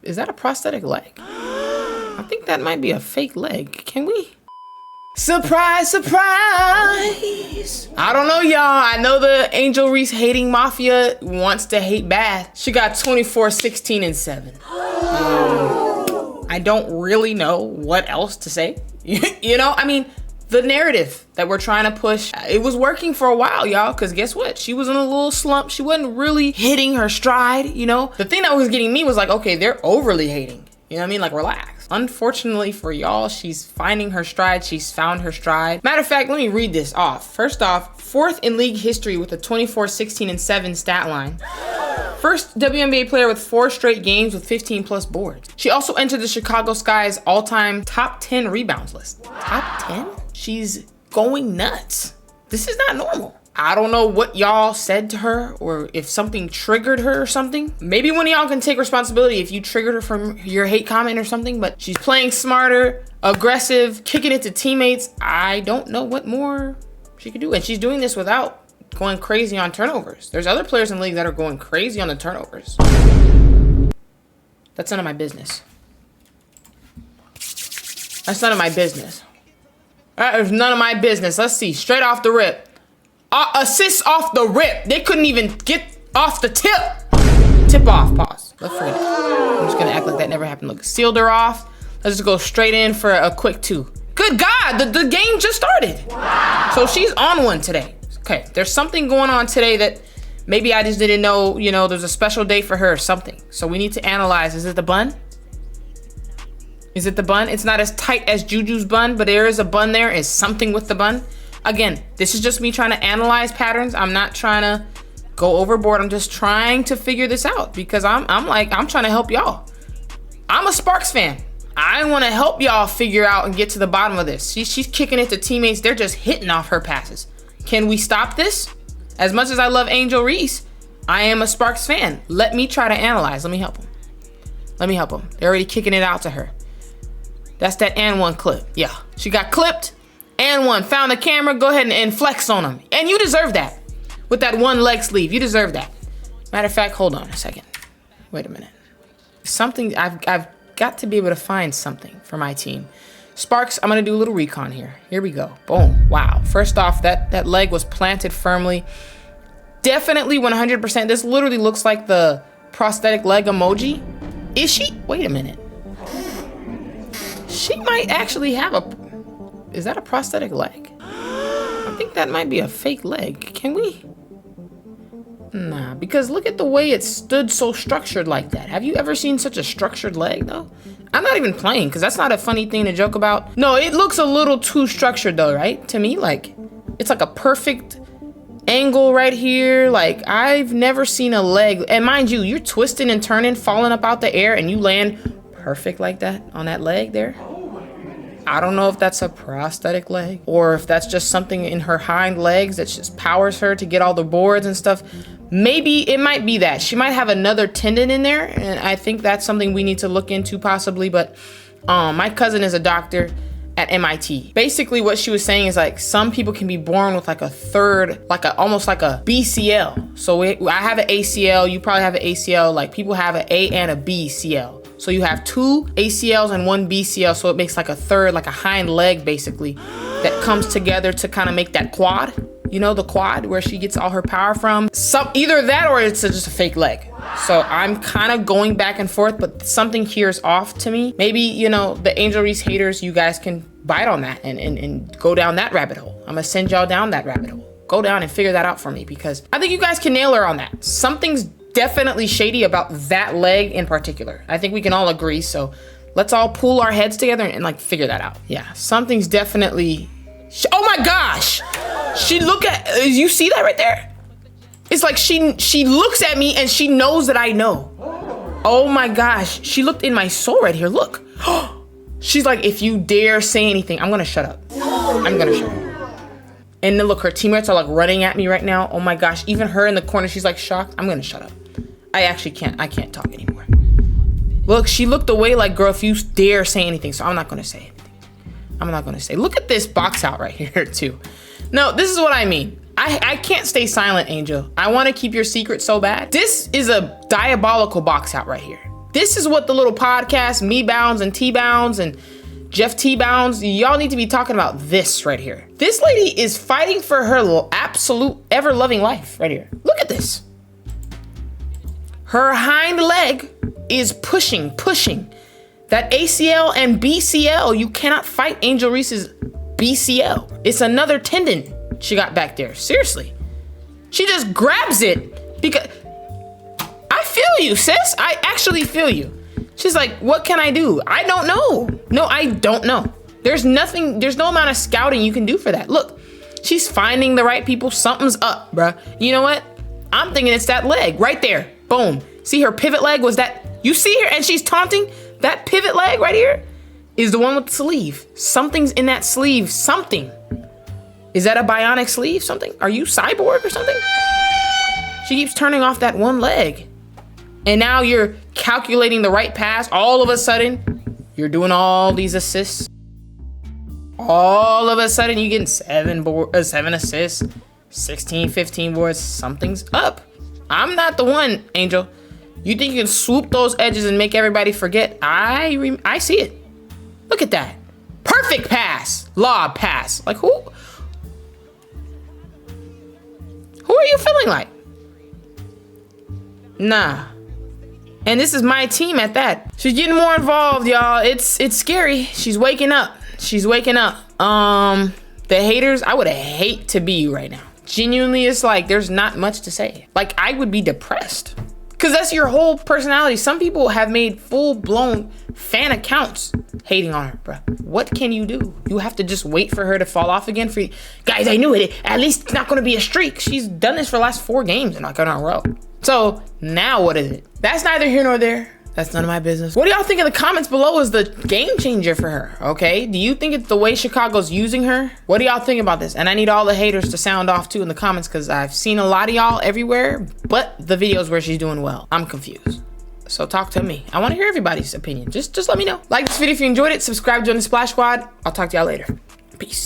Is that a prosthetic leg? I think that might be a fake leg. Can we? Surprise, surprise. I don't know, y'all. I know the Angel Reese hating mafia wants to hate bad. She got 24, 16, and 7. I don't really know what else to say. You know, I mean, the narrative that we're trying to push, it was working for a while, y'all, because guess what? She was in a little slump. She wasn't really hitting her stride, you know? The thing that was getting me was like, okay, they're overly hating. You know what I mean? Like, relax. Unfortunately for y'all, she's finding her stride. She's found her stride. Matter of fact, let me read this off. First off, 4th in league history with a 24, 16, and 7 stat line. First WNBA player with 4 straight games with 15 plus boards. She also entered the Chicago Sky's all-time top 10 rebounds list. Top 10? She's going nuts. This is not normal. I don't know what y'all said to her or if something triggered her or something. Maybe one of y'all can take responsibility if you triggered her from your hate comment or something, but she's playing smarter, aggressive, kicking it to teammates. I don't know what more she could do. And she's doing this without going crazy on turnovers. There's other players in the league that are going crazy on the turnovers. That's none of my business. That's none of my business. That is none of my business. Let's see, straight off the rip. Assists off the rip. They couldn't even get off the tip. Tip off, pause. Let's forget it. I'm just gonna act like that never happened. Look, sealed her off. Let's just go straight in for a quick 2. Good God, the game just started. Wow. So she's on one today. Okay, there's something going on today that maybe I just didn't know, you know, there's a special day for her or something. So we need to analyze, is it the bun? Is it the bun? It's not as tight as Juju's bun, but there is a bun there. Is something with the bun? Again, this is just me trying to analyze patterns. I'm not trying to go overboard. I'm just trying to figure this out because I'm trying to help y'all. I'm a Sparks fan. I want to help y'all figure out and get to the bottom of this. She's kicking it to teammates. They're just hitting off her passes. Can we stop this? As much as I love Angel Reese, I am a Sparks fan. Let me try to analyze. Let me help them. Let me help them. They're already kicking it out to her. That's that and one clip. Yeah, she got clipped. And one, found the camera, go ahead and flex on them. And you deserve that. With that one leg sleeve, you deserve that. Matter of fact, hold on a second. Wait a minute. Something, I've got to be able to find something for my team. Sparks, I'm gonna do a little recon here. Here we go, boom, wow. First off, that leg was planted firmly. Definitely 100%, this literally looks like the prosthetic leg emoji. Is she? Wait a minute. She might actually have a, is that a prosthetic leg? I think that might be a fake leg. Can we? Nah, because look at the way it stood so structured like that. Have you ever seen such a structured leg though? I'm not even playing because that's not a funny thing to joke about. No, it looks a little too structured though, right? To me, like, it's like a perfect angle right here. Like, I've never seen a leg. And mind you, you're twisting and turning, falling up out the air, and you land perfect like that on that leg there. I don't know if that's a prosthetic leg or if that's just something in her hind legs that just powers her to get all the boards and stuff. Maybe it might be that. She might have another tendon in there, and I think that's something we need to look into possibly. But my cousin is a doctor at MIT. Basically what she was saying is like some people can be born with like a third, like almost like a BCL. So I have an ACL, you probably have an ACL, like people have an A and a BCL. So you have 2 ACLs and 1 BCL, so it makes like a third, like a hind leg basically, that comes together to kind of make that quad. You know, the quad where she gets all her power from. Either that or it's just a fake leg. So I'm kind of going back and forth, but something here is off to me. Maybe, you know, the Angel Reese haters, you guys can bite on that and go down that rabbit hole. I'm gonna send y'all down that rabbit hole. Go down and figure that out for me because I think you guys can nail her on that. Something's definitely shady about that leg in particular. I think we can all agree. So let's all pull our heads together and like figure that out. Yeah, something's definitely, oh my gosh. She you see that right there? It's like she looks at me and she knows that I know. Oh my gosh, she looked in my soul right here, look. She's like, if you dare say anything, I'm gonna shut up. I'm gonna shut up. And then look, her teammates are like running at me right now. Oh my gosh, even her in the corner, she's like shocked. I'm gonna shut up. I can't talk anymore. Look, she looked away like, girl, if you dare say anything, so I'm not gonna say anything. I'm not gonna say. Look at this box out right here too. No, this is what I mean. I can't stay silent, Angel. I wanna keep your secret so bad. This is a diabolical box out right here. This is what the little podcast, Me Bounds and T Bounds and Jeff T Bounds, y'all need to be talking about this right here. This lady is fighting for her absolute ever-loving life right here. Look at this. Her hind leg is pushing. That ACL and BCL, you cannot fight Angel Reese's BCL. It's another tendon she got back there. Seriously. She just grabs it because I feel you, sis. I actually feel you. She's like, what can I do? I don't know. No, I don't know. There's no amount of scouting you can do for that. Look, she's finding the right people. Something's up, bruh. You know what? I'm thinking it's that leg right there. Boom. See her pivot leg was that, you see her and she's taunting? That pivot leg right here is the one with the sleeve. Something's in that sleeve, something. Is that a bionic sleeve, something? Are you cyborg or something? She keeps turning off that one leg. And now you're calculating the right pass. All of a sudden, you're doing all these assists. All of a sudden, you're getting 7 assists, 16, 15 boards. Something's up. I'm not the one, Angel. You think you can swoop those edges and make everybody forget? I see it. Look at that. Perfect pass. Lob pass. Like who? Who are you feeling like? Nah. And this is my team at that. She's getting more involved, y'all. It's scary. She's waking up. The haters, I would hate to be you right now. Genuinely, it's like there's not much to say. Like I would be depressed. Because that's your whole personality. Some people have made full-blown fan accounts hating on her, bro. What can you do? You have to just wait for her to fall off again for you. Guys, I knew it. At least it's not going to be a streak. She's done this for the last 4 games and not in a row. So now what is it? That's neither here nor there. That's none of my business. What do y'all think in the comments below is the game changer for her, okay? Do you think it's the way Chicago's using her? What do y'all think about this? And I need all the haters to sound off too in the comments because I've seen a lot of y'all everywhere, but the videos where she's doing well. I'm confused. So talk to me. I want to hear everybody's opinion. Just let me know. Like this video if you enjoyed it. Subscribe, join the Splash Squad. I'll talk to y'all later. Peace.